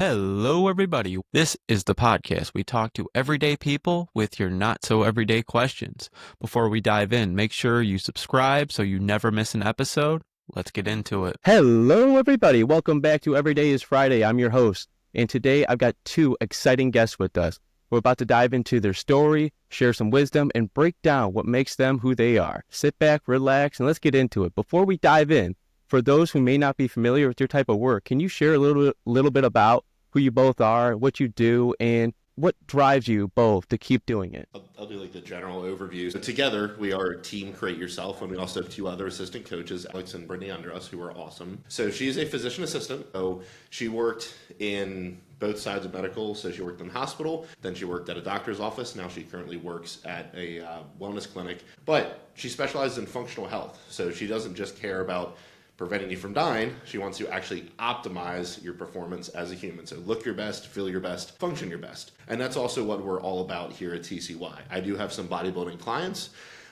Hello, everybody. This is the podcast. We talk to everyday people with your not so everyday questions. Before we dive in, make sure you subscribe so you never miss an episode. Let's get into it. Hello, everybody. Welcome back to Every Day is Friday. I'm your host. And today I've got two exciting guests with us. We're about to dive into their story, share some wisdom, and break down what makes them who they are. Sit back, relax, and let's get into it. Before we dive in, for those who may not be familiar with your type of work, can you share a little bit about who you both are, what you do, and what drives you both to keep doing it? I'll do like the general overview. So together we are Team Create Yourself, and we also have two other assistant coaches, Alex and Brittany under us, who are awesome. So she's a physician assistant. So she worked in both sides of medical. So she worked in the hospital, then she worked at a doctor's office. Now she currently works at a wellness clinic, but she specializes in functional health. So she doesn't just care about preventing you from dying. She wants to actually optimize your performance as a human. So look your best, feel your best, function your best. And that's also what we're all about here at TCY. I do have some bodybuilding clients,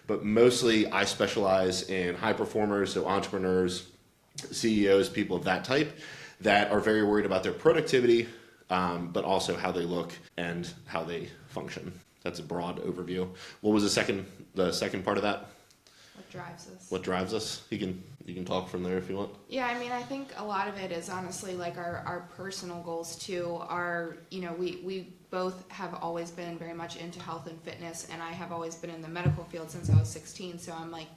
but mostly I specialize in high performers, so entrepreneurs, CEOs, people of that type that are very worried about their productivity, but also how they look and how they function. That's a broad overview. What was the second part of that? What drives us? What drives us? You can talk from there if you want. Yeah, I mean, I think a lot of it is honestly like our personal goals too. We both have always been very much into health and fitness, and I have always been in the medical field since I was 16, so I'm like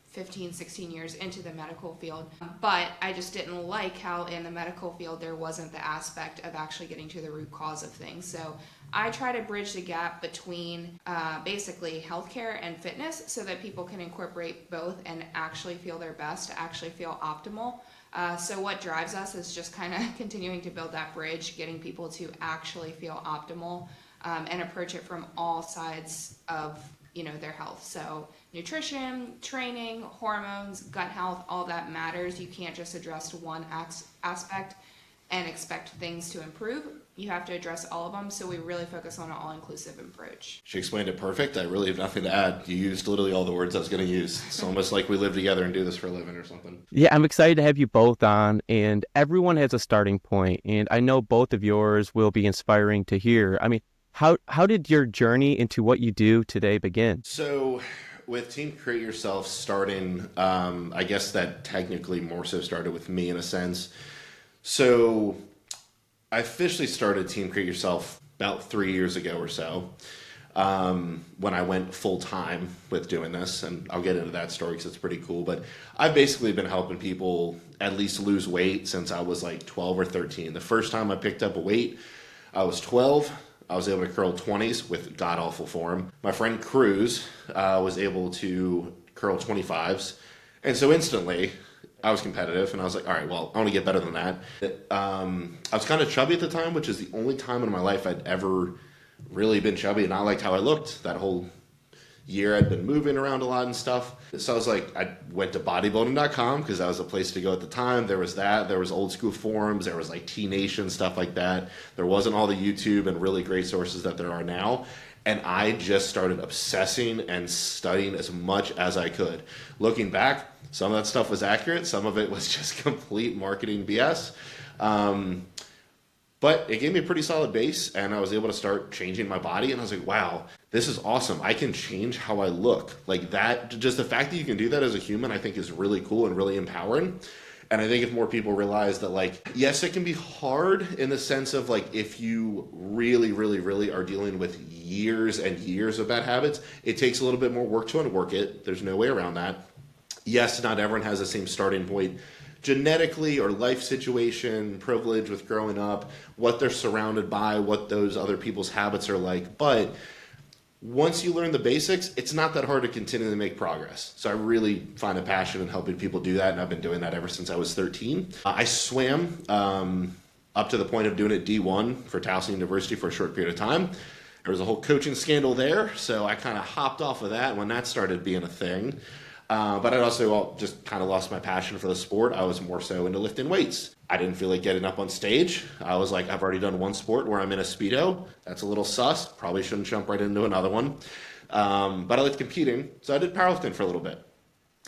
15, 16 years into the medical field. But I just didn't like how in the medical field there wasn't the aspect of actually getting to the root cause of things. So I try to bridge the gap between basically healthcare and fitness so that people can incorporate both and actually feel their best, actually feel optimal. So what drives us is just kind of continuing to build that bridge, getting people to actually feel optimal and approach it from all sides of their health. So nutrition, training, hormones, gut health, all that matters. You can't just address one aspect and expect things to improve. You have to address all of them, so we really focus on an all-inclusive approach. She explained it perfect. I really have nothing to add. You used literally all the words I was going to use. It's almost like we live together and do this for a living or something. Yeah, I'm excited to have you both on, and everyone has a starting point, and I know both of yours will be inspiring to hear. I mean, how did your journey into what you do today begin? So with Team Create Yourself starting, I guess that technically more so started with me in a sense. So I officially started Team Create Yourself about 3 years ago or so, when I went full time with doing this, and I'll get into that story because it's pretty cool. But I've basically been helping people at least lose weight since I was like 12 or 13. The first time I picked up a weight, I was 12. I was able to curl 20s with god-awful form. My friend Cruz was able to curl 25s. And so instantly, I was competitive, and I was like, all right, well, I want to get better than that. I was kind of chubby at the time, which is the only time in my life I'd ever really been chubby, and I liked how I looked. That whole year I'd been moving around a lot and stuff. So I was like, I went to bodybuilding.com because that was a place to go at the time. There was that. There was old school forums. There was like T-Nation, stuff like that. There wasn't all the YouTube and really great sources that there are now. And I just started obsessing and studying as much as I could. Looking back, some of that stuff was accurate. Some of it was just complete marketing BS. But it gave me a pretty solid base, and I was able to start changing my body, and I was like, wow, this is awesome. I can change how I look. Like that, just the fact that you can do that as a human, I think is really cool and really empowering. And I think if more people realize that, like, yes, it can be hard in the sense of, like, if you really, really, really are dealing with years and years of bad habits, it takes a little bit more work to unwork it. There's no way around that. Yes, not everyone has the same starting point genetically or life situation, privilege with growing up, what they're surrounded by, what those other people's habits are like. But once you learn the basics, it's not that hard to continue to make progress. So I really find a passion in helping people do that, and I've been doing that ever since I was 13. I swam up to the point of doing it D1 for Towson University for a short period of time. There was a whole coaching scandal there, so I kind of hopped off of that when that started being a thing. But I also just kind of lost my passion for the sport. I was more so into lifting weights. I didn't feel like getting up on stage. I was like, I've already done one sport where I'm in a Speedo. That's a little sus. Probably shouldn't jump right into another one. But I liked competing, so I did powerlifting for a little bit.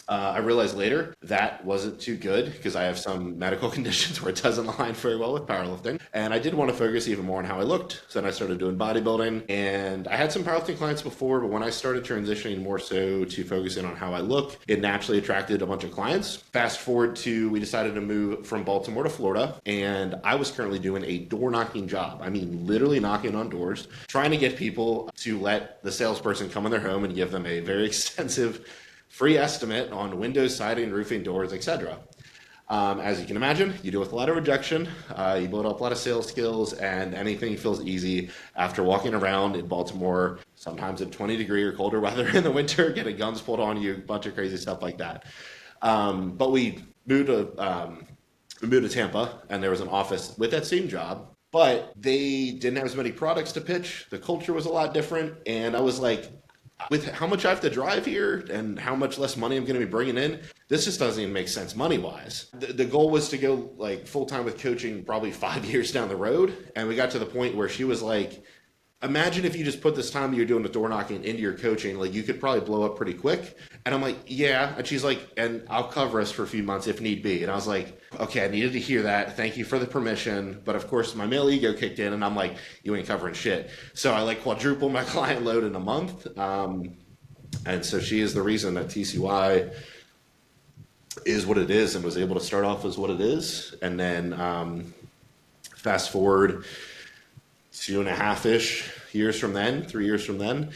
I realized later that wasn't too good because I have some medical conditions where it doesn't align very well with powerlifting. And I did want to focus even more on how I looked. So then I started doing bodybuilding, and I had some powerlifting clients before, but when I started transitioning more so to focusing on how I look, it naturally attracted a bunch of clients. Fast forward to, we decided to move from Baltimore to Florida, and I was currently doing a door knocking job. I mean, literally knocking on doors, trying to get people to let the salesperson come in their home and give them a very extensive free estimate on windows, siding, roofing, doors, etc. As you can imagine, you deal with a lot of rejection, you build up a lot of sales skills, and anything feels easy after walking around in Baltimore, sometimes in 20-degree or colder weather in the winter, getting guns pulled on you, a bunch of crazy stuff like that. But we moved to Tampa, and there was an office with that same job, but they didn't have as many products to pitch. The culture was a lot different, and I was like, with how much I have to drive here and how much less money I'm going to be bringing in, this just doesn't even make sense money-wise. The goal was to go like full-time with coaching probably 5 years down the road. And we got to the point where she was like, imagine if you just put this time you're doing the door knocking into your coaching, like you could probably blow up pretty quick. And I'm like, yeah. And she's like, and I'll cover us for a few months if need be. And I was like, okay, I needed to hear that. Thank you for the permission. But of course, my male ego kicked in, and I'm like, you ain't covering shit. So I like quadrupled my client load in a month. And so she is the reason that TCY is what it is and was able to start off as what it is. And then fast forward 2.5-ish years from then, 3 years from then,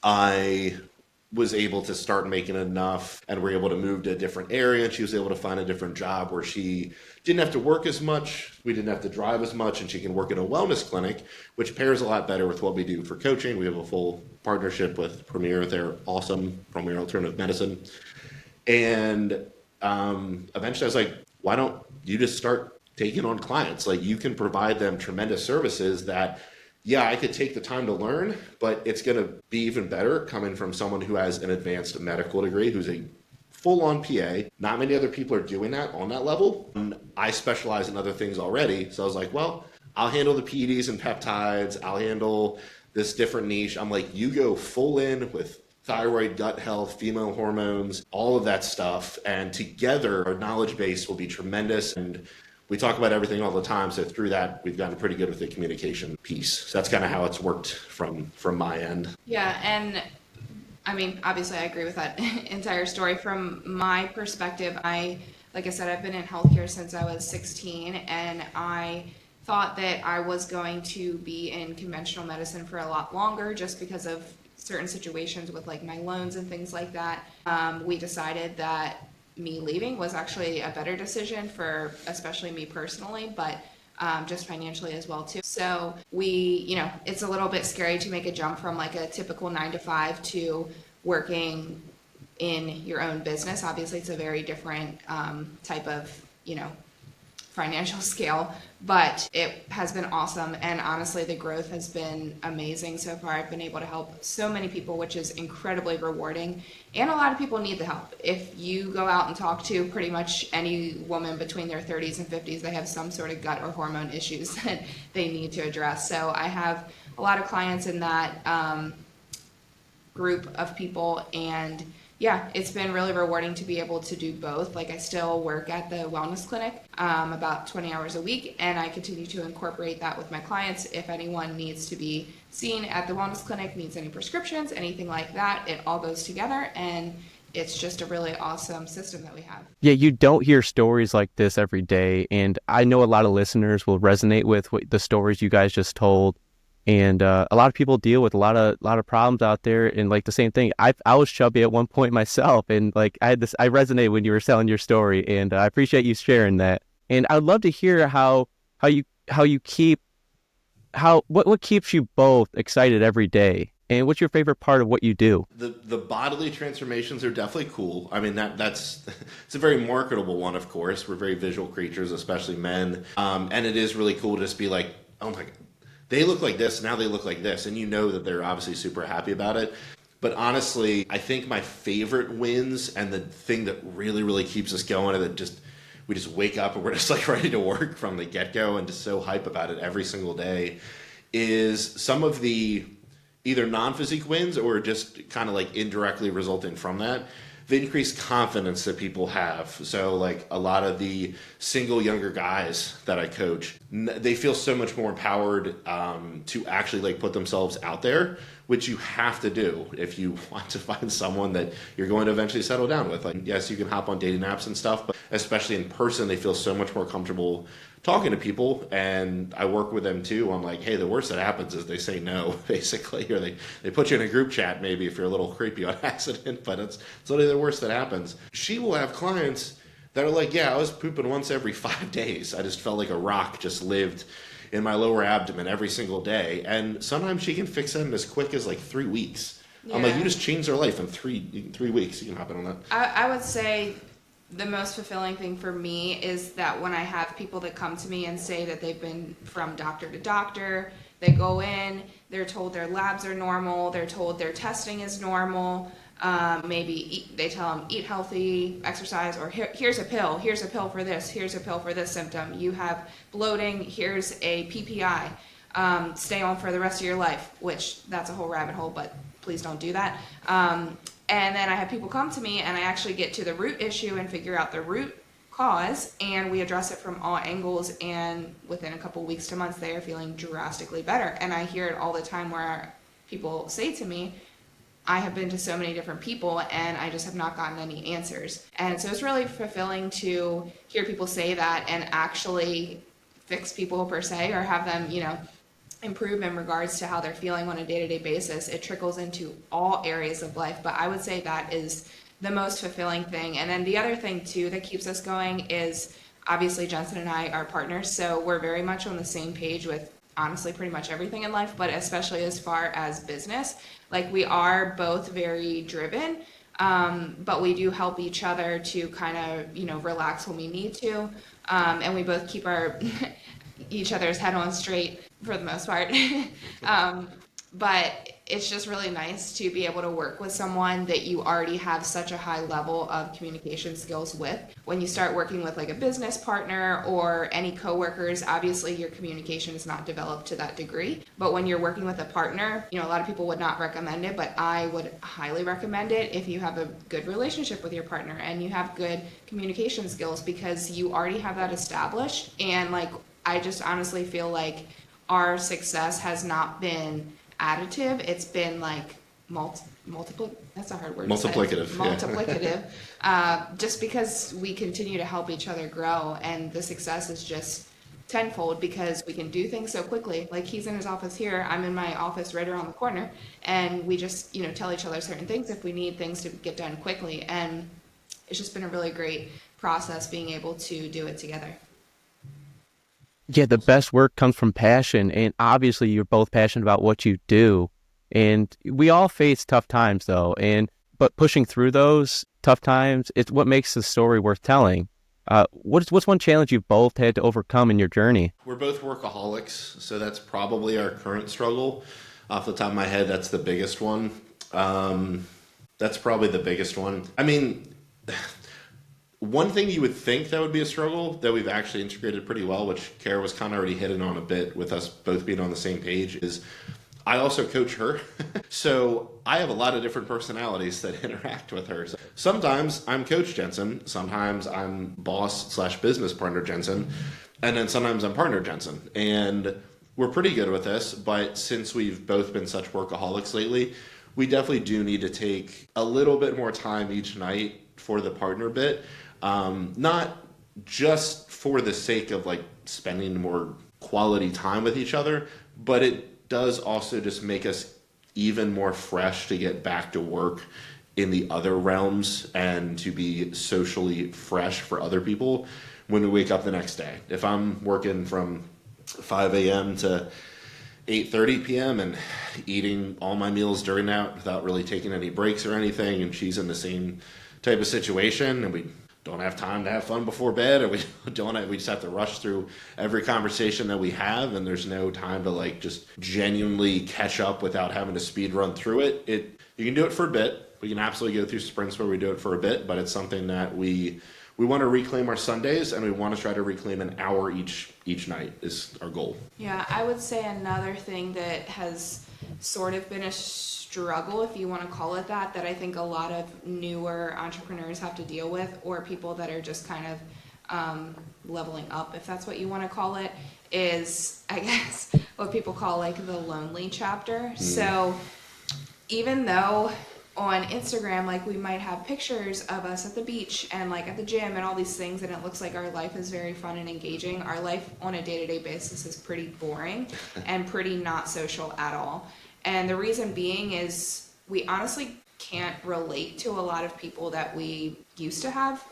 I was able to start making enough, and we're able to move to a different area, and she was able to find a different job where she didn't have to work as much, we didn't have to drive as much, and she can work in a wellness clinic, which pairs a lot better with what we do for coaching. We have a full partnership with Premier. They're awesome, Premier Alternative Medicine. And eventually I was like, why don't you just start taking on clients? Like, you can provide them tremendous services that, yeah, I could take the time to learn, but it's going to be even better coming from someone who has an advanced medical degree, who's a full-on PA. Not many other people are doing that on that level. And I specialize in other things already. So I was like, well, I'll handle the PEDs and peptides. I'll handle this different niche. I'm like, you go full in with thyroid, gut health, female hormones, all of that stuff. And together, our knowledge base will be tremendous. And we talk about everything all the time. So through that, we've gotten pretty good with the communication piece. So that's kind of how it's worked from my end. Yeah, and I mean, obviously I agree with that entire story. From my perspective, like I said, I've been in healthcare since I was 16, and I thought that I was going to be in conventional medicine for a lot longer just because of certain situations with like my loans and things like that. We decided that me leaving was actually a better decision for especially me personally, but just financially as well too. So it's a little bit scary to make a jump from like a typical 9 to 5 to working in your own business. Obviously it's a very different type of, financial scale, but it has been awesome. And honestly, the growth has been amazing so far. I've been able to help so many people, which is incredibly rewarding. And a lot of people need the help. If you go out and talk to pretty much any woman between their 30s and 50s, they have some sort of gut or hormone issues that they need to address. So I have a lot of clients in that group of people, and yeah, it's been really rewarding to be able to do both. Like, I still work at the wellness clinic about 20 hours a week, and I continue to incorporate that with my clients. If anyone needs to be seen at the wellness clinic, needs any prescriptions, anything like that, it all goes together, and it's just a really awesome system that we have. Yeah, you don't hear stories like this every day, and I know a lot of listeners will resonate with the stories you guys just told. And a lot of people deal with a lot of problems out there, and like the same thing. I was chubby at one point myself, and like I resonated when you were telling your story, and I appreciate you sharing that. And I'd love to hear what keeps you both excited every day, and what's your favorite part of what you do? The bodily transformations are definitely cool. I mean, that's it's a very marketable one, of course. We're very visual creatures, especially men, and it is really cool to just be like, oh my God, they look like this, now they look like this, and you know that they're obviously super happy about it. But honestly, I think my favorite wins, and the thing that really, really keeps us going, and that we just wake up and we're just like ready to work from the get-go and just so hype about it every single day, is some of the either non-physique wins or just kind of like indirectly resulting from that, the increased confidence that people have. So like a lot of the single younger guys that I coach, they feel so much more empowered to actually like put themselves out there, which you have to do if you want to find someone that you're going to eventually settle down with. Like, yes, you can hop on dating apps and stuff, but especially in person, they feel so much more comfortable talking to people. And I work with them too. I'm like, hey, the worst that happens is they say no, basically, or they put you in a group chat maybe if you're a little creepy on accident, but it's literally the worst that happens. She will have clients that are like, yeah, I was pooping once every 5 days. I just felt like a rock just lived in my lower abdomen every single day. And sometimes she can fix them as quick as like 3 weeks. Yeah. I'm like, you just changed their life in three weeks. You can hop in on that. I would say the most fulfilling thing for me is that when I have people that come to me and say that they've been from doctor to doctor, they go in, they're told their labs are normal, they're told their testing is normal, they tell them eat healthy, exercise, or here's a pill for this, here's a pill for this symptom, you have bloating, here's a PPI, stay on for the rest of your life, which that's a whole rabbit hole, but please don't do that. And then I have people come to me and I actually get to the root issue and figure out the root cause, and we address it from all angles, and within a couple weeks to months they are feeling drastically better. And I hear it all the time where people say to me, I have been to so many different people and I just have not gotten any answers. And so it's really fulfilling to hear people say that and actually fix people per se, or have them, improve in regards to how they're feeling on a day-to-day basis. It trickles into all areas of life, but I would say that is the most fulfilling thing. And then the other thing too that keeps us going is obviously Jensen and I are partners, so we're very much on the same page with honestly pretty much everything in life, but especially as far as business. Like, we are both very driven, but we do help each other to kind of, relax when we need to. And we both keep our each other's head on straight for the most part. But it's just really nice to be able to work with someone that you already have such a high level of communication skills with. When you start working with like a business partner or any coworkers, obviously your communication is not developed to that degree. But when you're working with a partner, a lot of people would not recommend it, but I would highly recommend it if you have a good relationship with your partner and you have good communication skills, because you already have that established. And like, I just honestly feel like our success has not been additive, it's been like that's a hard word. Multiplicative. Just because we continue to help each other grow, and the success is just tenfold because we can do things so quickly. Like, he's in his office here, I'm in my office right around the corner, and we just tell each other certain things if we need things to get done quickly. And it's just been a really great process being able to do it together. Yeah, the best work comes from passion, and obviously you're both passionate about what you do. And we all face tough times though, but pushing through those tough times, it's what makes the story worth telling. What's one challenge you've both had to overcome in your journey? We're both workaholics, so that's probably our current struggle. Off the top of my head, that's the biggest one. That's probably the biggest one. I mean, one thing you would think that would be a struggle that we've actually integrated pretty well, which Kara was kind of already hitting on a bit with us both being on the same page, is I also coach her. So I have a lot of different personalities that interact with her. So sometimes I'm Coach Jensen, sometimes I'm boss/business partner Jensen, and then sometimes I'm partner Jensen. And we're pretty good with this, but since we've both been such workaholics lately, we definitely do need to take a little bit more time each night for the partner bit. Not just for the sake of like spending more quality time with each other, but it does also just make us even more fresh to get back to work in the other realms and to be socially fresh for other people when we wake up the next day. If I'm working from 5 a.m. to 8:30 p.m. and eating all my meals during that without really taking any breaks or anything, and she's in the same type of situation, and we don't have time to have fun before bed, or we just have to rush through every conversation that we have, and there's no time to like just genuinely catch up without having to speed run through it. You can do it for a bit. We can absolutely go through sprints where we do it for a bit, but it's something that we want to reclaim our Sundays, and we want to try to reclaim an hour each night is our goal. Yeah, I would say another thing that has sort of been a struggle, if you want to call it that I think a lot of newer entrepreneurs have to deal with, or people that are just kind of leveling up, if that's what you want to call it, is, I guess, what people call like the lonely chapter. So even though on Instagram, like, we might have pictures of us at the beach and like at the gym and all these things, and it looks like our life is very fun and engaging, our life on a day-to-day basis is pretty boring and pretty not social at all. And the reason being is we honestly can't relate to a lot of people that we used to have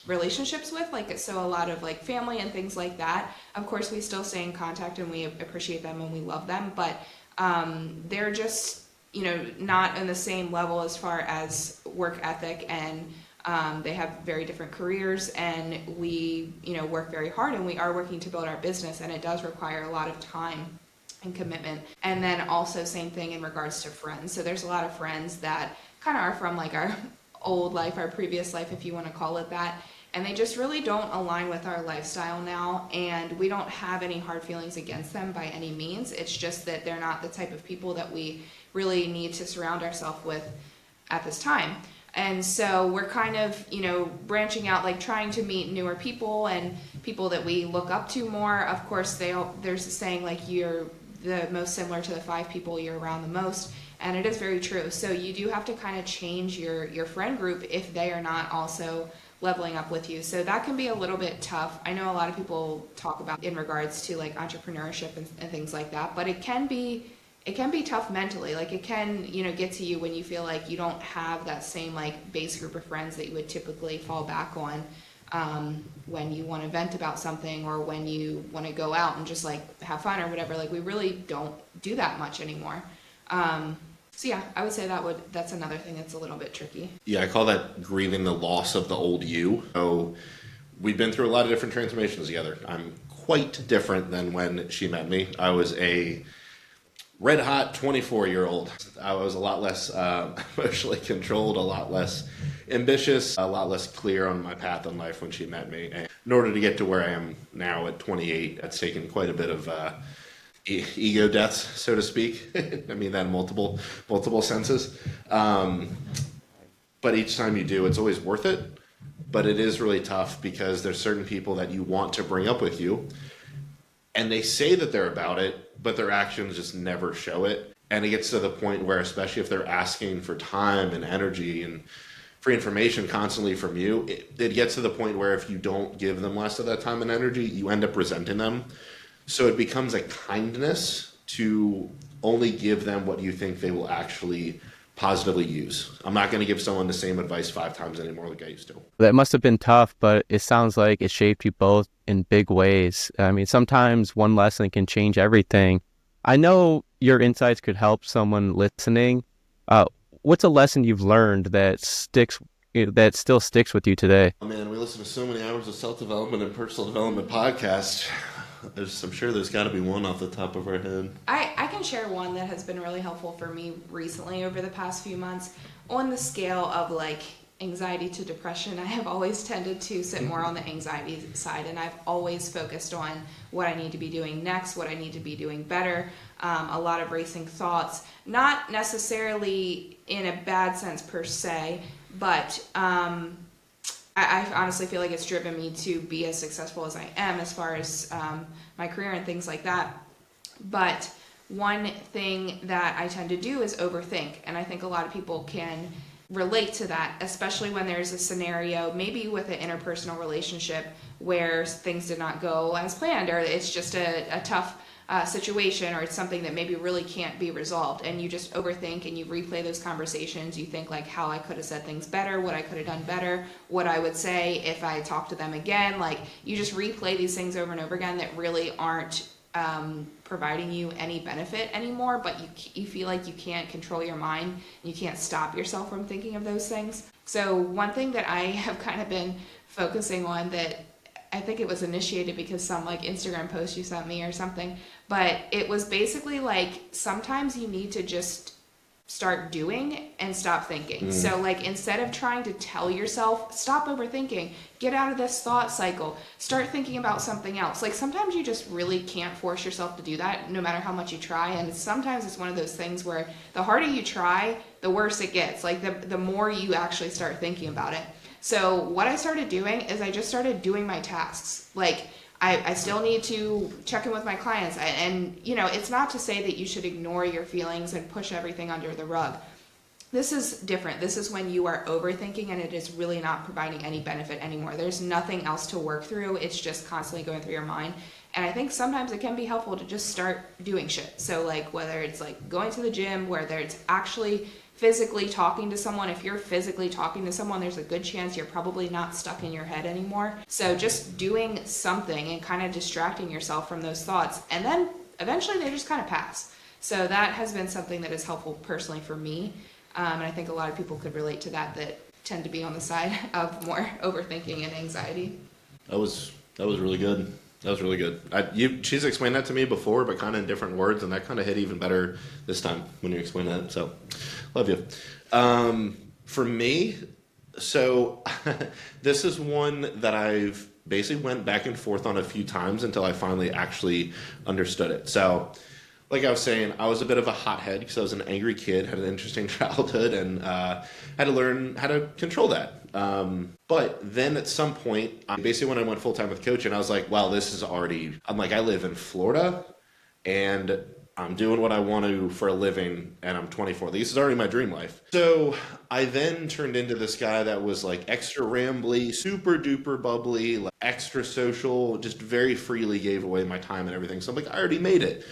relationships with, like, so a lot of like family and things like that. Of course, we still stay in contact and we appreciate them and we love them, but they're just, you know, not on the same level as far as work ethic, and they have very different careers, and we, you know, work very hard, and we are working to build our business, and it does require a lot of time and commitment. And then also same thing in regards to friends. So there's a lot of friends that kind of are from like our old life, our previous life, if you want to call it that, and they just really don't align with our lifestyle now, and we don't have any hard feelings against them by any means. It's just that they're not the type of people that we really need to surround ourselves with at this time. And so we're kind of, you know, branching out, like trying to meet newer people and people that we look up to more. Of course, there's a saying like, you're the most similar to the 5 people you're around the most, and it is very true. So you do have to kind of change your friend group if they are not also leveling up with you. So that can be a little bit tough. I know a lot of people talk about in regards to like entrepreneurship and things like that, but it can be tough mentally. Like, it can, you know, get to you when you feel like you don't have that same like base group of friends that you would typically fall back on when you want to vent about something, or when you want to go out and just like have fun or whatever. Like, we really don't do that much anymore. So yeah, I would say that's another thing that's a little bit tricky. Yeah, I call that grieving the loss of the old you. So we've been through a lot of different transformations together. I'm quite different than when she met me. I was a red hot 24-year-old. I was a lot less emotionally controlled, a lot less ambitious, a lot less clear on my path in life when she met me. And in order to get to where I am now at 28, it's taken quite a bit of ego deaths, so to speak. I mean that in multiple senses. But each time you do, it's always worth it. But it is really tough because there's certain people that you want to bring up with you, and they say that they're about it, but their actions just never show it. And it gets to the point where, especially if they're asking for time and energy and free information constantly from you, it gets to the point where if you don't give them less of that time and energy, you end up resenting them. So it becomes a kindness to only give them what you think they will actually positively use. I'm not going to give someone the same advice 5 times anymore like I used to. That must have been tough, but it sounds like it shaped you both in big ways. I mean, sometimes one lesson can change everything. I know your insights could help someone listening. What's a lesson you've learned that still sticks with you today? Oh man, we listen to so many hours of self-development and personal development podcasts. I'm sure there's got to be one off the top of our head. I can share one that has been really helpful for me recently over the past few months. On the scale of like anxiety to depression, I have always tended to sit more on the anxiety side, and I've always focused on what I need to be doing next, what I need to be doing better, a lot of racing thoughts, not necessarily in a bad sense per se, but I honestly feel like it's driven me to be as successful as I am as far as my career and things like that. But one thing that I tend to do is overthink, and I think a lot of people can relate to that, especially when there's a scenario, maybe with an interpersonal relationship where things did not go as planned, or it's just a tough situation, or it's something that maybe really can't be resolved, and you just overthink and you replay those conversations. You think like how I could have said things better, what I could have done better, what I would say if I talked to them again. Like, you just replay these things over and over again that really aren't providing you any benefit anymore, but you feel like you can't control your mind, you can't stop yourself from thinking of those things. So one thing that I have kind of been focusing on, that I think it was initiated because some like Instagram post you sent me or something, but it was basically like, sometimes you need to just start doing and stop thinking. So like, instead of trying to tell yourself, stop overthinking, get out of this thought cycle, start thinking about something else. Like, sometimes you just really can't force yourself to do that, no matter how much you try. And sometimes it's one of those things where the harder you try, the worse it gets. Like, the more you actually start thinking about it. So what I started doing is I just started doing my tasks. Like, I still need to check in with my clients. And, you know, it's not to say that you should ignore your feelings and push everything under the rug. This is different. This is when you are overthinking and it is really not providing any benefit anymore. There's nothing else to work through. It's just constantly going through your mind. And I think sometimes it can be helpful to just start doing shit. So like, whether it's like going to the gym, whether it's actually physically talking to someone. If you're physically talking to someone, there's a good chance you're probably not stuck in your head anymore. So just doing something and kind of distracting yourself from those thoughts, and then eventually they just kind of pass. So that has been something that is helpful personally for me. And I think a lot of people could relate to that tend to be on the side of more overthinking and anxiety. That was really good. That was really good. She's explained that to me before, but kind of in different words, and that kind of hit even better this time when you explained that. So, love you. For me, so this is one that I've basically went back and forth on a few times until I finally actually understood it. So, like I was saying, I was a bit of a hothead because I was an angry kid, had an interesting childhood, and had to learn how to control that. But then at some point, basically when I went full time with coaching, I was like, wow, this is already, I'm like, I live in Florida and I'm doing what I want to for a living and I'm 24. This is already my dream life. So I then turned into this guy that was like extra rambly, super duper bubbly, like extra social, just very freely gave away my time and everything. So I'm like, I already made it.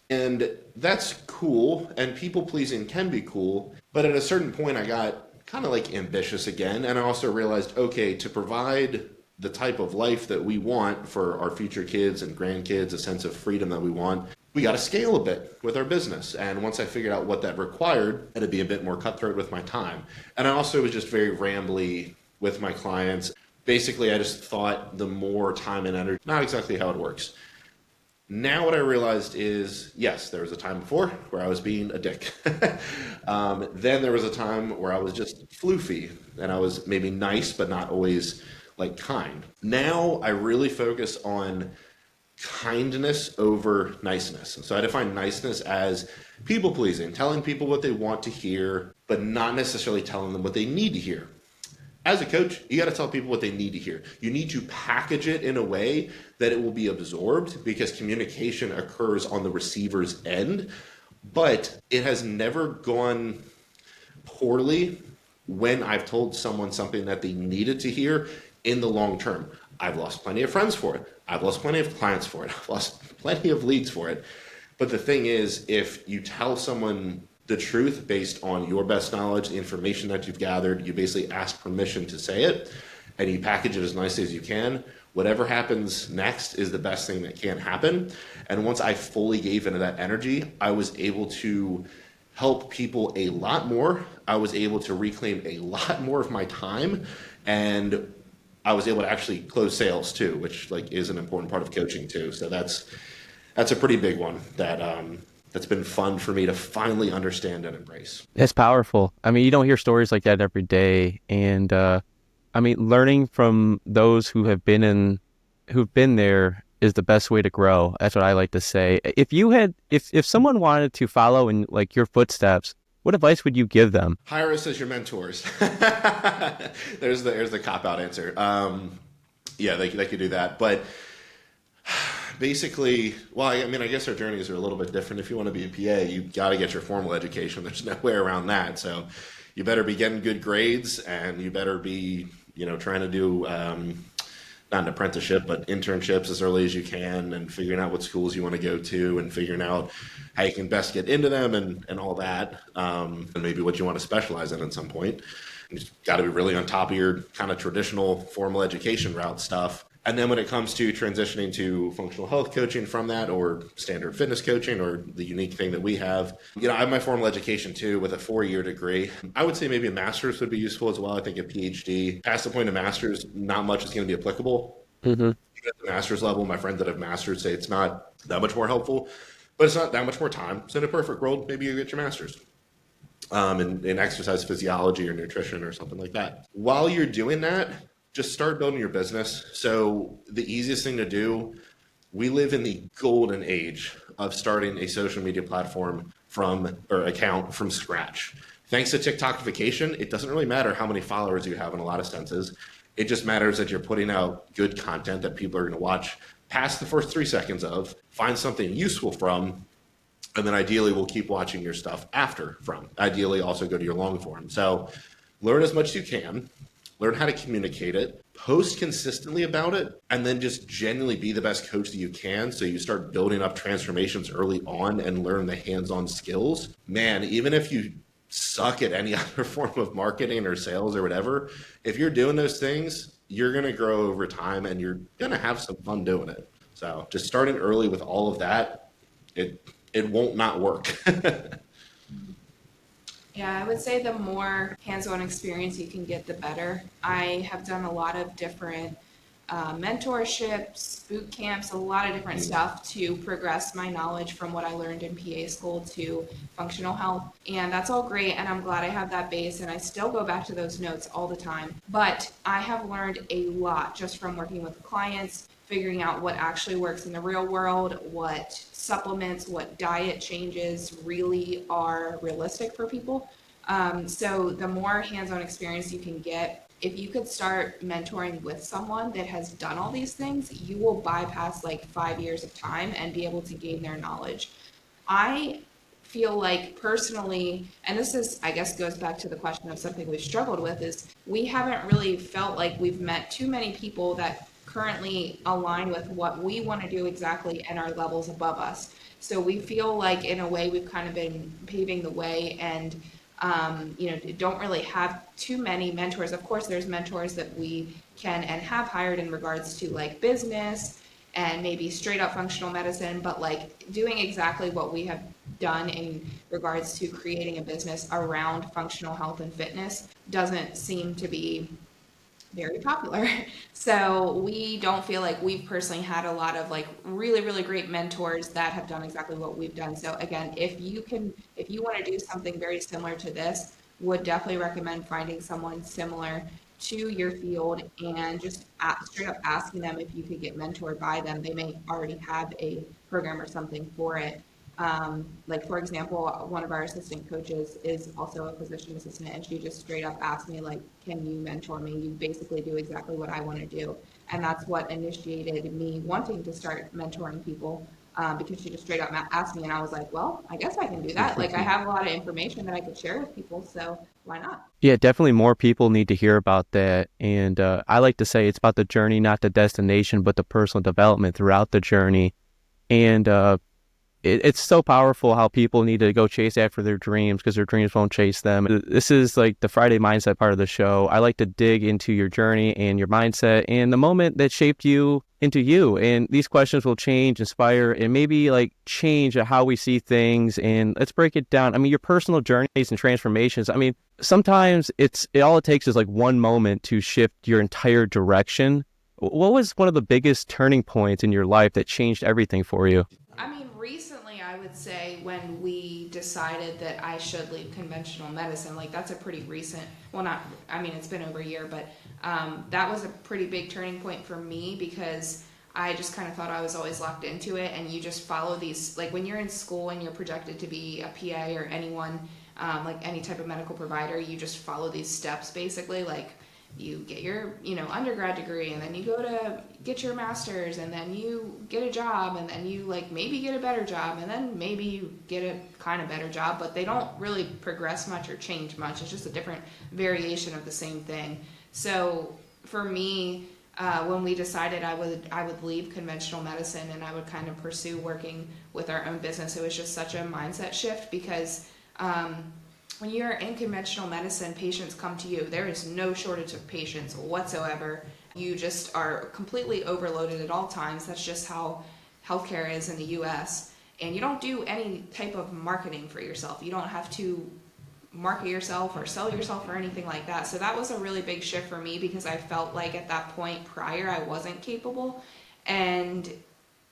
And that's cool, and people pleasing can be cool, but at a certain point I got kind of like ambitious again, and I also realized, okay, to provide the type of life that we want for our future kids and grandkids, a sense of freedom that we want, we got to scale a bit with our business. And once I figured out what that required, I had to be a bit more cutthroat with my time. And I also was just very rambly with my clients. Basically, I just thought the more time and energy, not exactly how it works. Now what I realized is, yes, there was a time before where I was being a dick. Then there was a time where I was just floofy and I was maybe nice, but not always like kind. Now I really focus on kindness over niceness. So I define niceness as people pleasing, telling people what they want to hear, but not necessarily telling them what they need to hear. As a coach, you got to tell people what they need to hear. You need to package it in a way that it will be absorbed, because communication occurs on the receiver's end, but it has never gone poorly when I've told someone something that they needed to hear in the long term. I've lost plenty of friends for it. I've lost plenty of clients for it. I've lost plenty of leads for it. But the thing is, if you tell someone the truth based on your best knowledge, the information that you've gathered, you basically ask permission to say it, and you package it as nicely as you can, whatever happens next is the best thing that can happen. And once I fully gave into that energy, I was able to help people a lot more. I was able to reclaim a lot more of my time, and I was able to actually close sales too, which like is an important part of coaching too. So that's a pretty big one that's been fun for me to finally understand and embrace. It's powerful. I mean, you don't hear stories like that every day. And I mean, learning from those who've been there is the best way to grow. That's what I like to say. If someone wanted to follow in like your footsteps, what advice would you give them? Hire us as your mentors. There's the cop-out answer. Yeah, they could do that. But basically, well, I mean, I guess our journeys are a little bit different. If you want to be a PA, you got to get your formal education. There's no way around that. So you better be getting good grades, and you better be, trying to do not an apprenticeship, but internships as early as you can, and figuring out what schools you want to go to, and figuring out how you can best get into them, and all that, and maybe what you want to specialize in at some point. You just got to be really on top of your kind of traditional formal education route stuff. And then when it comes to transitioning to functional health coaching from that, or standard fitness coaching, or the unique thing that we have, I have my formal education too with a 4-year degree. I would say maybe a master's would be useful as well. I think a PhD. Past the point of master's, not much is going to be applicable. Mm-hmm. Even at the master's level, my friends that have masters say it's not that much more helpful, but it's not that much more time. So in a perfect world, maybe you get your master's. in exercise physiology or nutrition or something like that. While you're doing that, just start building your business. So the easiest thing to do, we live in the golden age of starting a social media platform or account from scratch. Thanks to TikTokification, it doesn't really matter how many followers you have in a lot of senses. It just matters that you're putting out good content that people are going to watch past the first 3 seconds of, find something useful from, and then ideally we'll keep watching your stuff after from. Ideally also go to your long form. So learn as much as you can, learn how to communicate it, post consistently about it, and then just genuinely be the best coach that you can. So you start building up transformations early on and learn the hands-on skills. Man, even if you suck at any other form of marketing or sales or whatever, if you're doing those things, you're going to grow over time and you're going to have some fun doing it. So just starting early with all of that, it won't not work. Yeah, I would say the more hands-on experience you can get, the better. I have done a lot of different mentorships, boot camps, a lot of different stuff to progress my knowledge from what I learned in PA school to functional health. And that's all great. And I'm glad I have that base. And I still go back to those notes all the time. But I have learned a lot just from working with clients, figuring out what actually works in the real world, what supplements, what diet changes really are realistic for people. So the more hands-on experience you can get, if you could start mentoring with someone that has done all these things, you will bypass like 5 years of time and be able to gain their knowledge. I feel like personally, and this is, I guess, goes back to the question of something we've struggled with, is we haven't really felt like we've met too many people that currently align with what we want to do exactly and are levels above us. So we feel like in a way we've kind of been paving the way and don't really have too many mentors. Of course, there's mentors that we can and have hired in regards to like business and maybe straight up functional medicine, but like doing exactly what we have done in regards to creating a business around functional health and fitness doesn't seem to be very popular. So we don't feel like we've personally had a lot of like really, really great mentors that have done exactly what we've done. So again, if you want to do something very similar to this, would definitely recommend finding someone similar to your field and just straight up asking them if you could get mentored by them. They may already have a program or something for it. Like for example, one of our assistant coaches is also a physician assistant, and she just straight up asked me like, "Can you mentor me? You basically do exactly what I want to do," and that's what initiated me wanting to start mentoring people. Because she just straight up asked me, and I was like, "Well, I guess I can do that. Like, I have a lot of information that I could share with people, so why not?" Yeah, definitely more people need to hear about that. And I like to say it's about the journey, not the destination, but the personal development throughout the journey. And it's so powerful how people need to go chase after their dreams because their dreams won't chase them. This is like the Friday mindset part of the show. I like to dig into your journey and your mindset and the moment that shaped you into you. And these questions will change, inspire, and maybe like change how we see things. And let's break it down. I mean, your personal journeys and transformations. I mean, sometimes all it takes is like one moment to shift your entire direction. What was one of the biggest turning points in your life that changed everything for you? I mean, recently I would say when we decided that I should leave conventional medicine, like that's a pretty recent, well, not, I mean, it's been over a year, but that was a pretty big turning point for me because I just kind of thought I was always locked into it. And you just follow these, like when you're in school and you're projected to be a PA or anyone, like any type of medical provider, you just follow these steps basically, like you get your undergrad degree and then you go to get your master's and then you get a job and then you like maybe get a better job and then maybe you get a kind of better job, but they don't really progress much or change much. It's just a different variation of the same thing. So for me, when we decided I would leave conventional medicine and I would kind of pursue working with our own business, it was just such a mindset shift because when you're in conventional medicine, patients come to you. There is no shortage of patients whatsoever. You just are completely overloaded at all times. That's just how healthcare is in the US. And you don't do any type of marketing for yourself. You don't have to market yourself or sell yourself or anything like that. So that was a really big shift for me because I felt like at that point prior I wasn't capable. And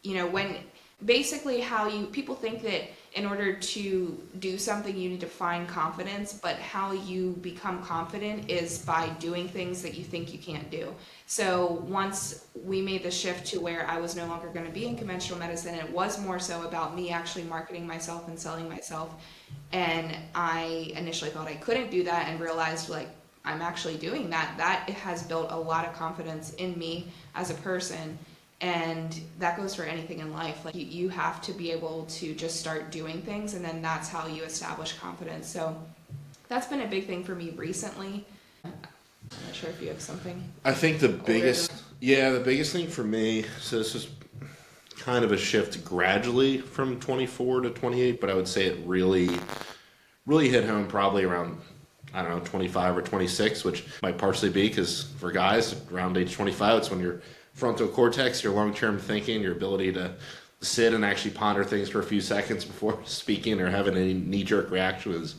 when Basically people think that in order to do something you need to find confidence, but how you become confident is by doing things that you think you can't do. So once we made the shift to where I was no longer going to be in conventional medicine, it was more so about me actually marketing myself and selling myself. And I initially thought I couldn't do that and realized like I'm actually doing that. That has built a lot of confidence in me as a person. And that goes for anything in life. Like you have to be able to just start doing things, and then that's how you establish confidence. So that's been a big thing for me recently. I'm not sure if you have something. I think the biggest thing for me, so this was kind of a shift gradually from 24 to 28, but I would say it really hit home probably around, I don't know, 25 or 26, which might partially be because for guys around age 25, it's when your frontal cortex, your long-term thinking, your ability to sit and actually ponder things for a few seconds before speaking or having any knee-jerk reaction is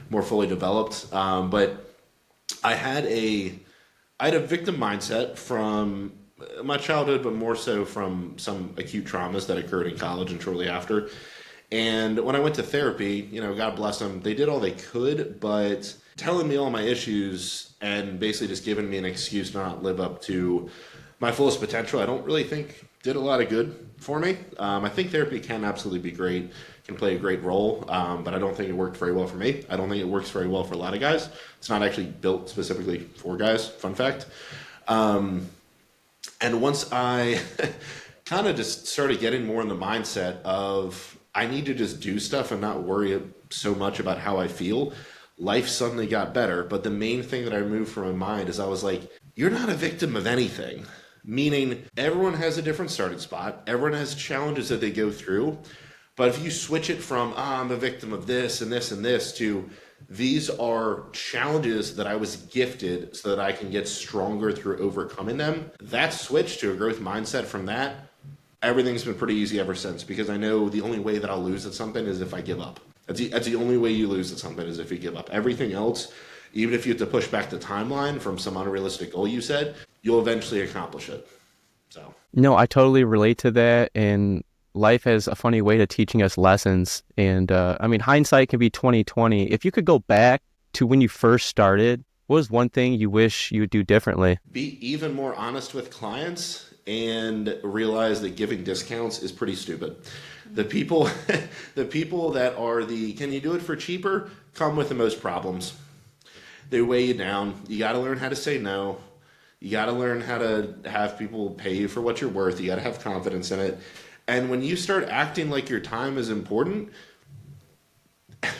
more fully developed. But I had a victim mindset from my childhood, but more so from some acute traumas that occurred in college and shortly after. And when I went to therapy, God bless them, they did all they could, but telling me all my issues and basically just giving me an excuse to not live up to my fullest potential, I don't really think did a lot of good for me. I think therapy can absolutely be great, can play a great role, but I don't think it worked very well for me. I don't think it works very well for a lot of guys. It's not actually built specifically for guys, fun fact. And once I kind of just started getting more in the mindset of I need to just do stuff and not worry so much about how I feel, life suddenly got better. But the main thing that I removed from my mind is I was like, you're not a victim of anything. Meaning everyone has a different starting spot. Everyone has challenges that they go through. But if you switch it from, I'm a victim of this and this and this to these are challenges that I was gifted so that I can get stronger through overcoming them. That switch to a growth mindset from that, everything's been pretty easy ever since because I know the only way that I'll lose at something is if I give up. That's the only way you lose at something is if you give up. Everything else, even if you have to push back the timeline from some unrealistic goal you said, you'll eventually accomplish it. So No, I totally relate to that. And life has a funny way to teaching us lessons. And hindsight can be 20/20. If you could go back to when you first started, what was one thing you wish you would do differently? Be even more honest with clients and realize that giving discounts is pretty stupid. The people that are can you do it for cheaper, come with the most problems. They weigh you down. You got to learn how to say no. You got to learn how to have people pay you for what you're worth. You got to have confidence in it. And when you start acting like your time is important,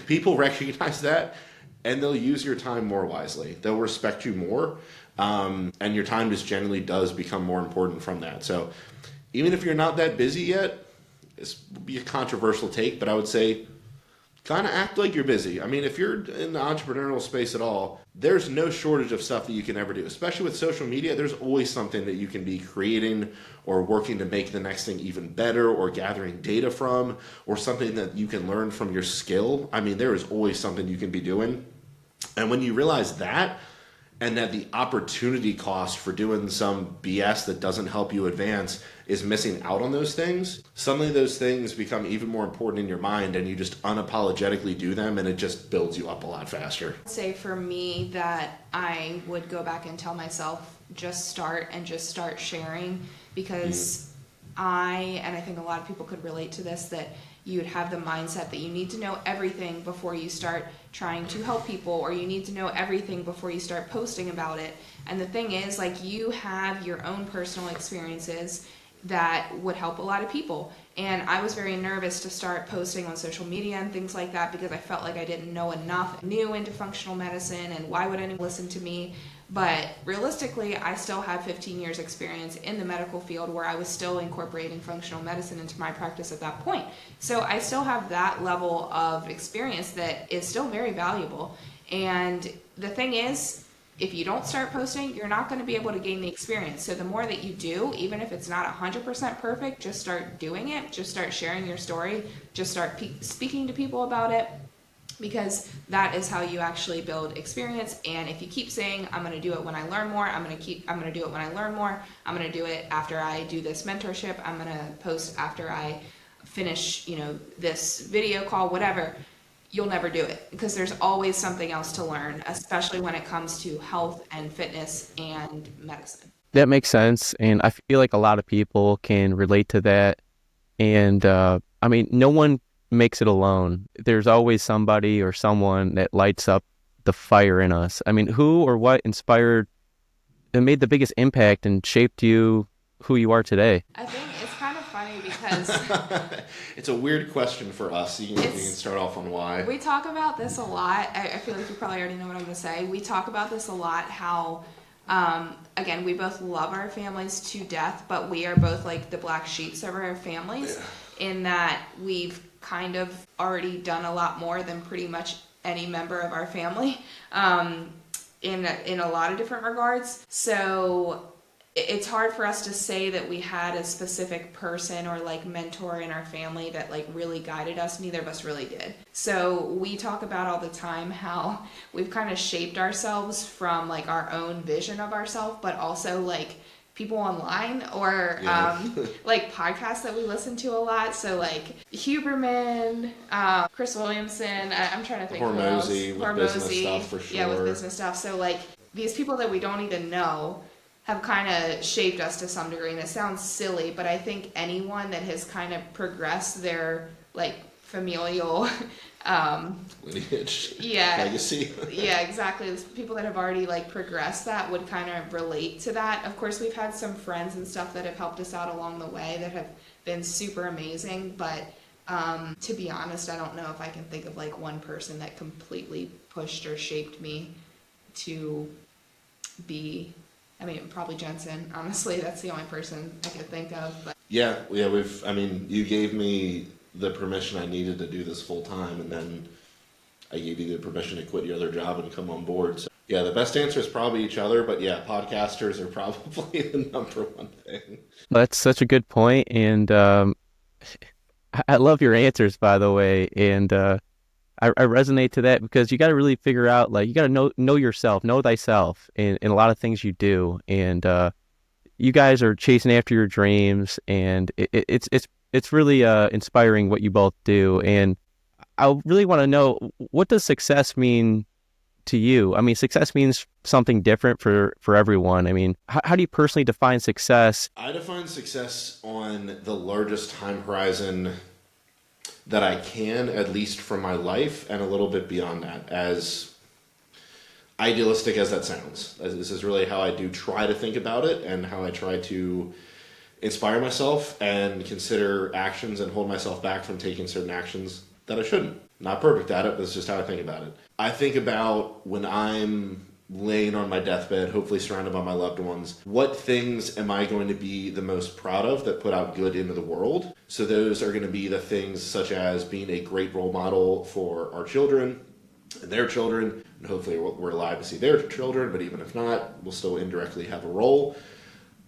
people recognize that and they'll use your time more wisely. They'll respect you more. And your time just generally does become more important from that. So even if you're not that busy yet, this would be a controversial take, but I would say kind of act like you're busy. I mean, if you're in the entrepreneurial space at all, there's no shortage of stuff that you can ever do. Especially with social media, there's always something that you can be creating or working to make the next thing even better or gathering data from or something that you can learn from your skill. I mean, there is always something you can be doing. And when you realize that, and that the opportunity cost for doing some BS that doesn't help you advance is missing out on those things, suddenly those things become even more important in your mind and you just unapologetically do them and it just builds you up a lot faster. I'd say for me that I would go back and tell myself just start sharing because I think a lot of people could relate to this, that you would have the mindset that you need to know everything before you start trying to help people, or you need to know everything before you start posting about it. And the thing is, like, you have your own personal experiences that would help a lot of people. And I was very nervous to start posting on social media and things like that because I felt like I didn't know enough, new into functional medicine, and why would anyone listen to me? But realistically, I still have 15 years experience in the medical field where I was still incorporating functional medicine into my practice at that point. So I still have that level of experience that is still very valuable. And the thing is, if you don't start posting, you're not going to be able to gain the experience. So the more that you do, even if it's not 100% perfect, just start doing it. Just start sharing your story. Just start speaking to people about it, because that is how you actually build experience. And if you keep saying, I'm going to do it when I learn more, I'm going to do it when I learn more, I'm going to do it after I do this mentorship, I'm going to post after I finish, this video call, whatever, you'll never do it, because there's always something else to learn, especially when it comes to health and fitness and medicine. That makes sense. And I feel like a lot of people can relate to that. And I mean, no one makes it alone. There's always somebody or someone that lights up the fire in us. I mean, who or what inspired and made the biggest impact and shaped you who you are today? I think it's kind of funny because It's a weird question for us. You can start off on why. we talk about this a lot. I feel like you probably already know what I'm going to say. We talk about this a lot, how, again, we both love our families to death, but we are both like the black sheeps of our families, in that we've kind of already done a lot more than pretty much any member of our family, in a lot of different regards. So it's hard for us to say that we had a specific person or like mentor in our family that like really guided us. Neither of us really did. So we talk about all the time how we've kind of shaped ourselves from like our own vision of ourselves, but also like people online or like podcasts that we listen to a lot. So like Huberman, Chris Williamson, I'm trying to think who else. Hormozy with business stuff for sure. Yeah, with business stuff. So like these people that we don't even know have kind of shaped us to some degree. And it sounds silly, but I think anyone that has kind of progressed their like familial lineage, legacy. Yeah, exactly. There's people that have already like progressed that would kind of relate to that. Of course, we've had some friends and stuff that have helped us out along the way that have been super amazing. But to be honest, I don't know if I can think of like one person that completely pushed or shaped me to be. I mean, probably Jensen. Honestly, that's the only person I could think of. But. Yeah. You gave me the permission I needed to do this full time, and then I gave you the permission to quit your other job and come on board. So, yeah, the best answer is probably each other, but yeah, podcasters are probably the number one thing. That's such a good point, and I love your answers, by the way, and I resonate to that, because you got to really figure out, like, you got to know yourself, know thyself in a lot of things you do, and you guys are chasing after your dreams, and it's really inspiring what you both do. And I really want to know, what does success mean to you? I mean, success means something different for everyone. I mean, how do you personally define success? I define success on the largest time horizon that I can, at least for my life, and a little bit beyond that, as idealistic as that sounds. This is really how I do try to think about it, and how I try to inspire myself and consider actions and hold myself back from taking certain actions that I shouldn't. Not perfect at it, but it's just how I think about it. I think about when I'm laying on my deathbed, hopefully surrounded by my loved ones, what things am I going to be the most proud of that put out good into the world? So those are going to be the things such as being a great role model for our children and their children, and hopefully we're alive to see their children, but even if not, we'll still indirectly have a role.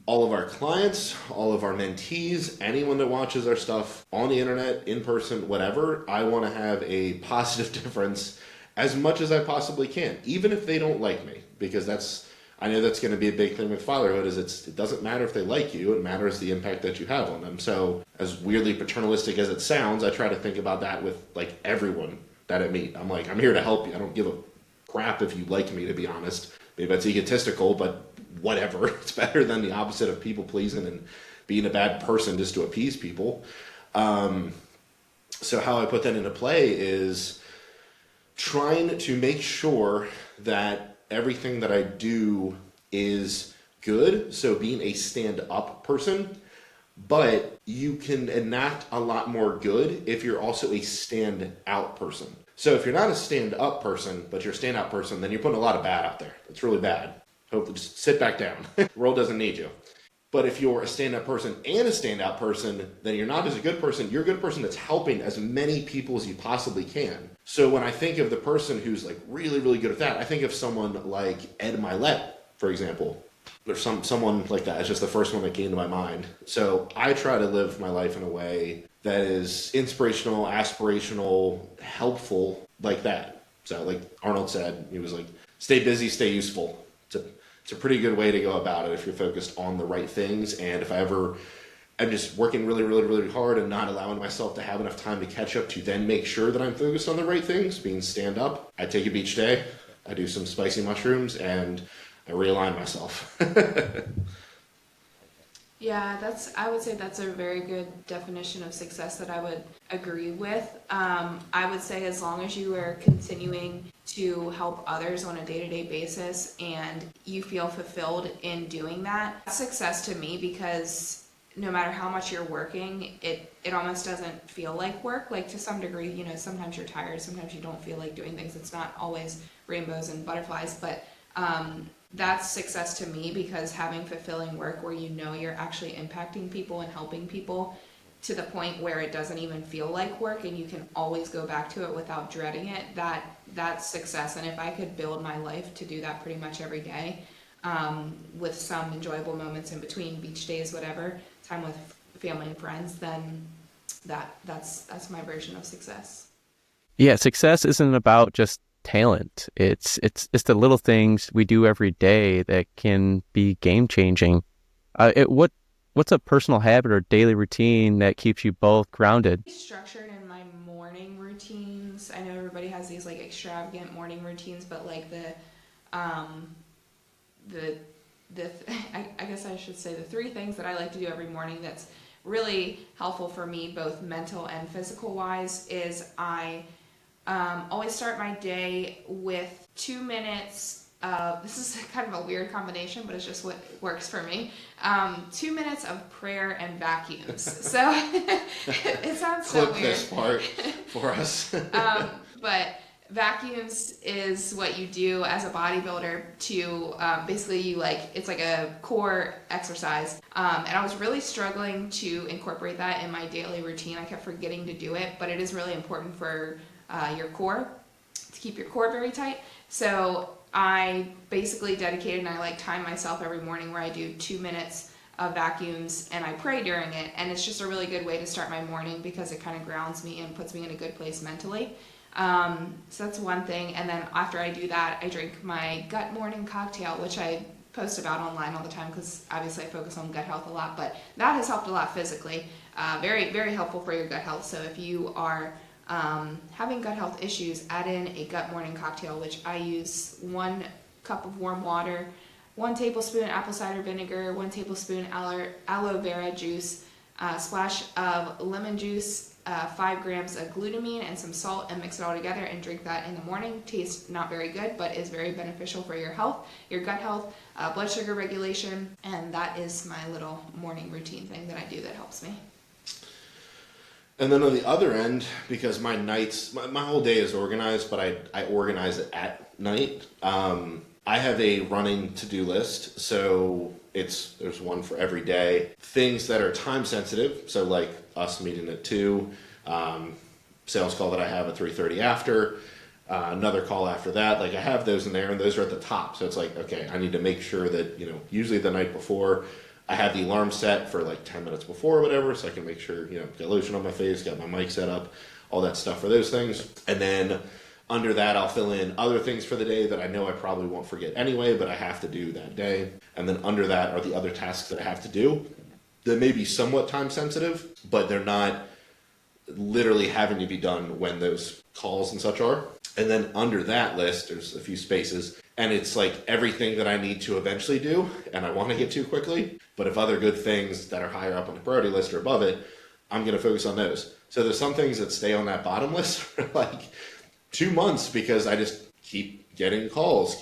All of our clients, all of our mentees, anyone that watches our stuff on the internet, in person, whatever, I want to have a positive difference as much as I possibly can, even if they don't like me, because I know that's going to be a big thing with fatherhood, is it doesn't matter if they like you, it matters the impact that you have on them. So as weirdly paternalistic as it sounds, I try to think about that with like everyone that I meet. I'm like, I'm here to help you. I don't give a crap if you like me, to be honest. Maybe that's egotistical, but whatever. It's better than the opposite of people pleasing and being a bad person just to appease people. So how I put that into play is trying to make sure that everything that I do is good. So being a stand-up person, but you can enact a lot more good if you're also a stand-out person. So if you're not a stand-up person, but you're a stand-out person, then you're putting a lot of bad out there. It's really bad. Hopefully, just sit back down. The world doesn't need you. But if you're a stand-up person and a stand-out person, then you're not just a good person. You're a good person that's helping as many people as you possibly can. So when I think of the person who's like really, really good at that, I think of someone like Ed Milet, for example. There's someone like that. It's just the first one that came to my mind. So I try to live my life in a way that is inspirational, aspirational, helpful, like that. So like Arnold said, he was like, stay busy, stay useful. It's a pretty good way to go about it if you're focused on the right things. And if I ever I'm just working really, really, really hard and not allowing myself to have enough time to catch up to then make sure that I'm focused on the right things, being stand up. I take a beach day, I do some spicy mushrooms, and I realign myself. Yeah, I would say that's a very good definition of success that I would agree with. I would say as long as you are continuing to help others on a day-to-day basis and you feel fulfilled in doing that, that's success to me, because no matter how much you're working, it almost doesn't feel like work. Like, to some degree, you know, sometimes you're tired, sometimes you don't feel like doing things. It's not always rainbows and butterflies, but that's success to me, because having fulfilling work where you know you're actually impacting people and helping people to the point where it doesn't even feel like work and you can always go back to it without dreading it, that's success. And if I could build my life to do that pretty much every day, with some enjoyable moments in between, beach days, whatever, time with family and friends, then that's my version of success. Yeah, success isn't about just talent. It's the little things we do every day that can be game changing. What's a personal habit or daily routine that keeps you both grounded? Structured in my morning routines. I know everybody has these like extravagant morning routines, but like I guess I should say the three things that I like to do every morning that's really helpful for me, both mental and physical wise, is I always start my day with 2 minutes of, this is kind of a weird combination, but it's just what works for me, 2 minutes of prayer and vacuums. So it sounds so Clip weird. this part for us. But vacuums is what you do as a bodybuilder to basically it's like a core exercise. And I was really struggling to incorporate that in my daily routine. I kept forgetting to do it, but it is really important for your core, to keep your core very tight. So I basically dedicated, and I time myself every morning where I do 2 minutes of vacuums and I pray during it. And it's just a really good way to start my morning because it kind of grounds me and puts me in a good place mentally. So that's one thing. And then after I do that, I drink my gut morning cocktail, which I post about online all the time because obviously I focus on gut health a lot, but that has helped a lot physically. Very, very helpful for your gut health. So if you are having gut health issues, add in a gut morning cocktail, which I use 1 cup of warm water, 1 tablespoon apple cider vinegar, 1 tablespoon aloe vera juice, a splash of lemon juice, 5 grams of glutamine, and some salt, and mix it all together and drink that in the morning. Tastes not very good, but is very beneficial for your health, your gut health, blood sugar regulation, and that is my little morning routine thing that I do that helps me. And then on the other end, because my nights, my whole day is organized, but I organize it at night. I have a running to-do list, so there's one for every day. Things that are time sensitive, so like us meeting at 2, sales call that I have at 3:30 after, another call after that. Like I have those in there, and those are at the top. So it's like, okay, I need to make sure that, usually the night before, I have the alarm set for like 10 minutes before or whatever, so I can make sure, got lotion on my face, got my mic set up, all that stuff for those things. And then under that, I'll fill in other things for the day that I know I probably won't forget anyway, but I have to do that day. And then under that are the other tasks that I have to do that may be somewhat time sensitive, but they're not literally having to be done when those calls and such are. And then under that list, there's a few spaces, and it's like everything that I need to eventually do, and I want to get to quickly. But if other good things that are higher up on the priority list are above it, I'm going to focus on those. So there's some things that stay on that bottom list for like 2 months because I just keep getting calls,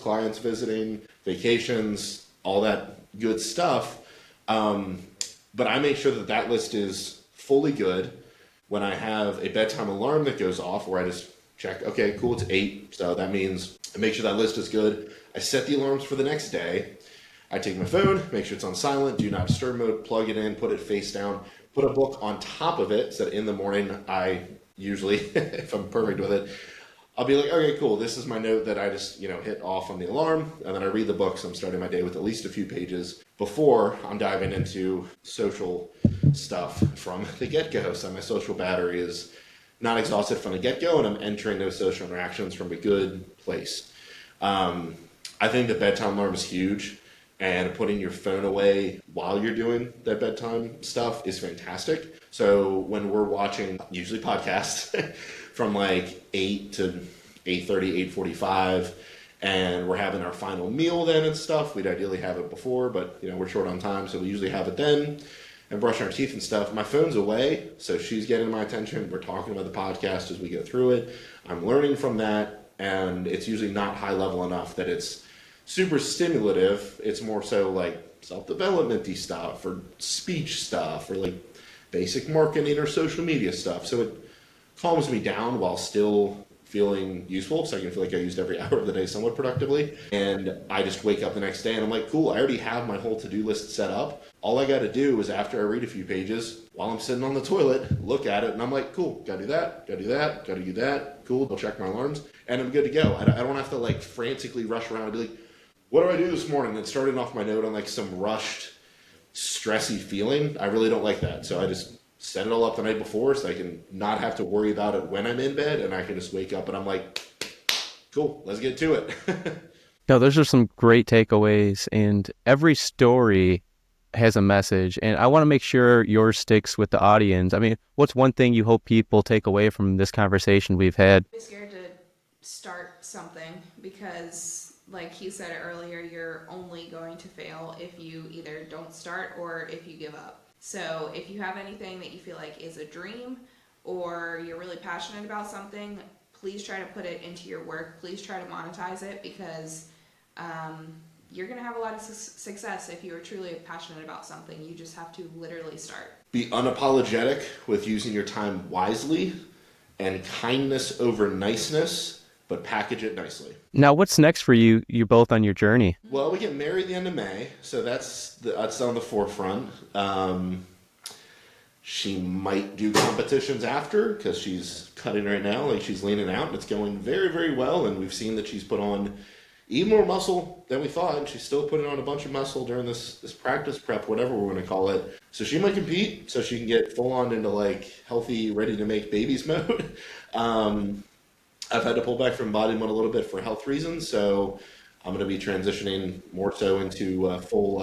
clients visiting, vacations, all that good stuff. But I make sure that list is fully good when I have a bedtime alarm that goes off where I just check, okay, cool, it's 8. So that means I make sure that list is good. I set the alarms for the next day. I take my phone, make sure it's on silent, do not disturb mode, plug it in, put it face down, put a book on top of it so that in the morning I usually, if I'm perfect with it, I'll be like, okay, cool, this is my note that I just, hit off on the alarm, and then I read the book, so I'm starting my day with at least a few pages before I'm diving into social stuff from the get-go. So my social battery is not exhausted from the get-go, and I'm entering those social interactions from a good place. I think the bedtime alarm is huge. And putting your phone away while you're doing that bedtime stuff is fantastic. So when we're watching, usually podcasts, from like 8 to 8:30, 8:45, and we're having our final meal then and stuff, we'd ideally have it before, but we're short on time, so we usually have it then, and brushing our teeth and stuff. My phone's away, so she's getting my attention. We're talking about the podcast as we go through it. I'm learning from that, and it's usually not high level enough that it's super stimulative. It's more so like self-development-y stuff or speech stuff or like basic marketing or social media stuff. So it calms me down while still feeling useful, so I can feel like I used every hour of the day somewhat productively. And I just wake up the next day and I'm like, cool, I already have my whole to-do list set up. All I got to do is, after I read a few pages while I'm sitting on the toilet, look at it, and I'm like, cool, gotta do that, gotta do that, gotta do that, cool, I'll check my alarms, and I'm good to go. I don't have to like frantically rush around and be like, what do I do this morning? And starting off my note on like some rushed, stressy feeling. I really don't like that. So I just set it all up the night before so I can not have to worry about it when I'm in bed, and I can just wake up and I'm like, cool, let's get to it. No, those are some great takeaways, and every story has a message, and I want to make sure yours sticks with the audience. I mean, what's one thing you hope people take away from this conversation we've had? I'm scared to start something because, like he said earlier, you're only going to fail if you either don't start or if you give up. So if you have anything that you feel like is a dream or you're really passionate about something, please try to put it into your work. Please try to monetize it, because you're going to have a lot of success if you are truly passionate about something. You just have to literally start. Be unapologetic with using your time wisely, and kindness over niceness, but package it nicely. Now, what's next for you? You're both on your journey. Well, we get married the end of May, so that's on the forefront. She might do competitions after, because she's cutting right now, like she's leaning out, and it's going very, very well. And we've seen that she's put on even more muscle than we thought, and she's still putting on a bunch of muscle during this practice prep, whatever we're going to call it. So she might compete, so she can get full on into like healthy, ready to make babies mode. I've had to pull back from body mode a little bit for health reasons, so I'm going to be transitioning more so into full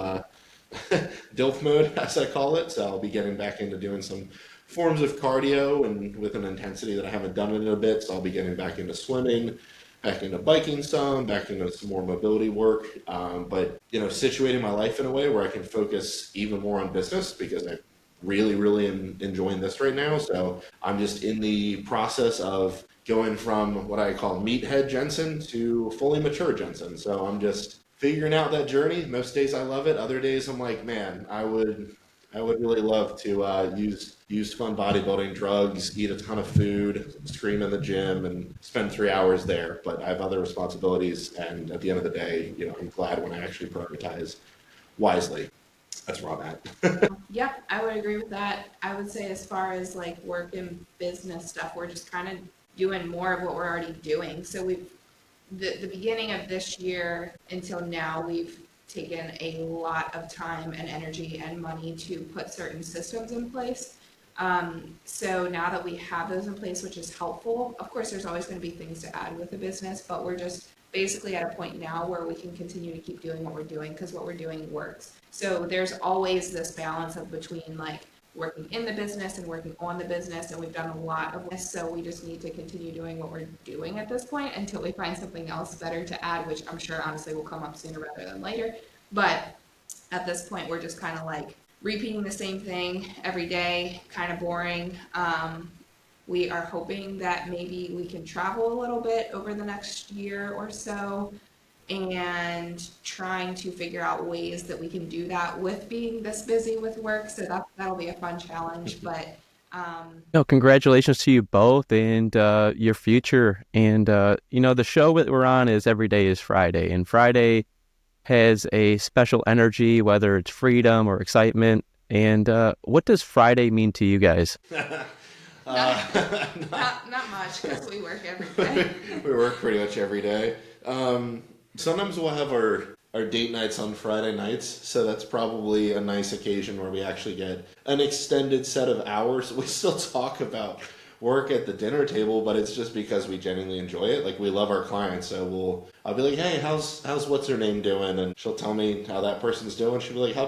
DILF mode, as I call it. So I'll be getting back into doing some forms of cardio, and with an intensity that I haven't done in a bit. So I'll be getting back into swimming, back into biking some, back into some more mobility work. But situating my life in a way where I can focus even more on business, because I really, really am enjoying this right now. So I'm just in the process of going from what I call meathead Jensen to fully mature Jensen. So I'm just figuring out that journey. Most days I love it. Other days I'm like, man, I would really love to use fun bodybuilding, drugs, eat a ton of food, scream in the gym, and spend 3 hours there. But I have other responsibilities, and at the end of the day, I'm glad when I actually prioritize wisely. That's where I'm at. Yeah, I would agree with that. I would say, as far as like work and business stuff, we're just kind of doing more of what we're already doing. So the beginning of this year until now, we've taken a lot of time and energy and money to put certain systems in place. So now that we have those in place, which is helpful, of course, there's always going to be things to add with the business, but we're just basically at a point now where we can continue to keep doing what we're doing, because what we're doing works. So there's always this balance of between like working in the business and working on the business, and we've done a lot of this, so we just need to continue doing what we're doing at this point until we find something else better to add, which I'm sure honestly will come up sooner rather than later. But at this point, we're just kind of like repeating the same thing every day, kind of boring. We are hoping that maybe we can travel a little bit over the next year or so, and trying to figure out ways that we can do that with being this busy with work. So that'll be a fun challenge. But No, congratulations to you both, and your future. And the show that we're on is Every Day is Friday, and Friday has a special energy, whether it's freedom or excitement. And what does Friday mean to you guys? not much, because we work every day. We work pretty much every day. Sometimes we'll have our date nights on Friday nights, so that's probably a nice occasion where we actually get an extended set of hours. We still talk about work at the dinner table, but it's just because we genuinely enjoy it. Like, we love our clients, so I'll be like, hey, how's what's her name doing? And she'll tell me how that person's doing. She'll be like, how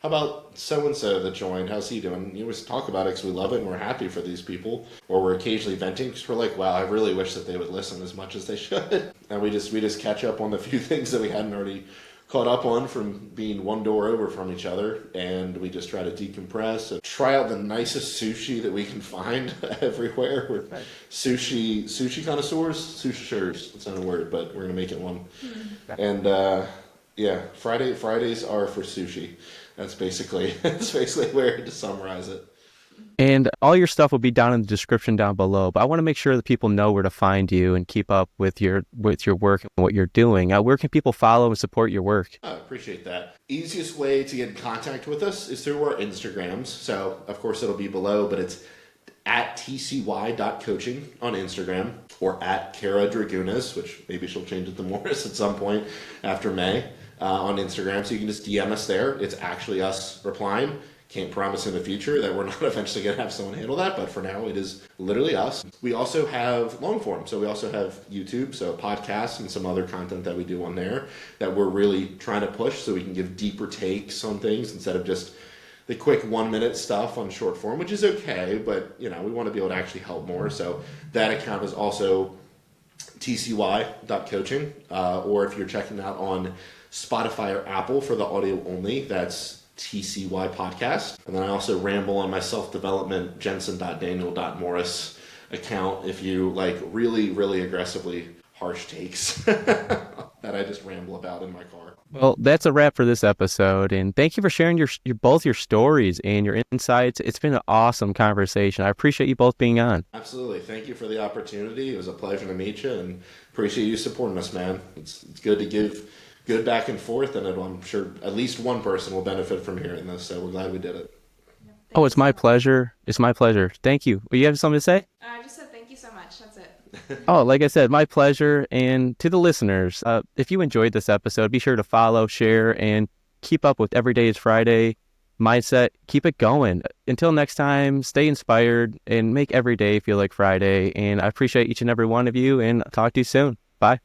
about so-and-so that joined? How's he doing? You always talk about it because we love it and we're happy for these people. Or we're occasionally venting because we're like, wow, I really wish that they would listen as much as they should. And we just catch up on the few things that we hadn't already caught up on from being one door over from each other. And we just try to decompress and try out the nicest sushi that we can find everywhere. We're sushi connoisseurs, sushers. It's not a word, but we're going to make it one. And yeah, Fridays are for sushi. That's basically where to summarize it. And all your stuff will be down in the description down below. But I want to make sure that people know where to find you and keep up with your work and what you're doing. Where can people follow and support your work? I appreciate that. Easiest way to get in contact with us is through our Instagrams. So, of course, it'll be below, but it's at tcy.coaching on Instagram, or at Kara Dragunas, which maybe she'll change it to Morris at some point after May, on Instagram. So you can just DM us there. It's actually us replying. Can't promise in the future that we're not eventually going to have someone handle that, but for now it is literally us. We also have long form, so we also have YouTube, so podcasts and some other content that we do on there that we're really trying to push so we can give deeper takes on things instead of just the quick 1 minute stuff on short form, which is okay, but we want to be able to actually help more. So that account is also tcy.coaching, or if you're checking it out on Spotify or Apple for the audio only, that's TCY Podcast. And then I also ramble on my self-development jensen.daniel.morris account if you like really, really aggressively harsh takes that I just ramble about in my car. Well, that's a wrap for this episode. And thank you for sharing both your stories and your insights. It's been an awesome conversation. I appreciate you both being on. Absolutely. Thank you for the opportunity. It was a pleasure to meet you, and appreciate you supporting us, man. It's good to give good back and forth, and I'm sure at least one person will benefit from hearing this, so we're glad we did it. Oh, it's my pleasure. It's my pleasure. Thank you. You have something to say? I just said thank you so much. That's it. Oh, like I said, my pleasure. And to the listeners, if you enjoyed this episode, be sure to follow, share, and keep up with Every Day is Friday mindset. Keep it going. Until next time, stay inspired and make every day feel like Friday. And I appreciate each and every one of you, and I'll talk to you soon. Bye.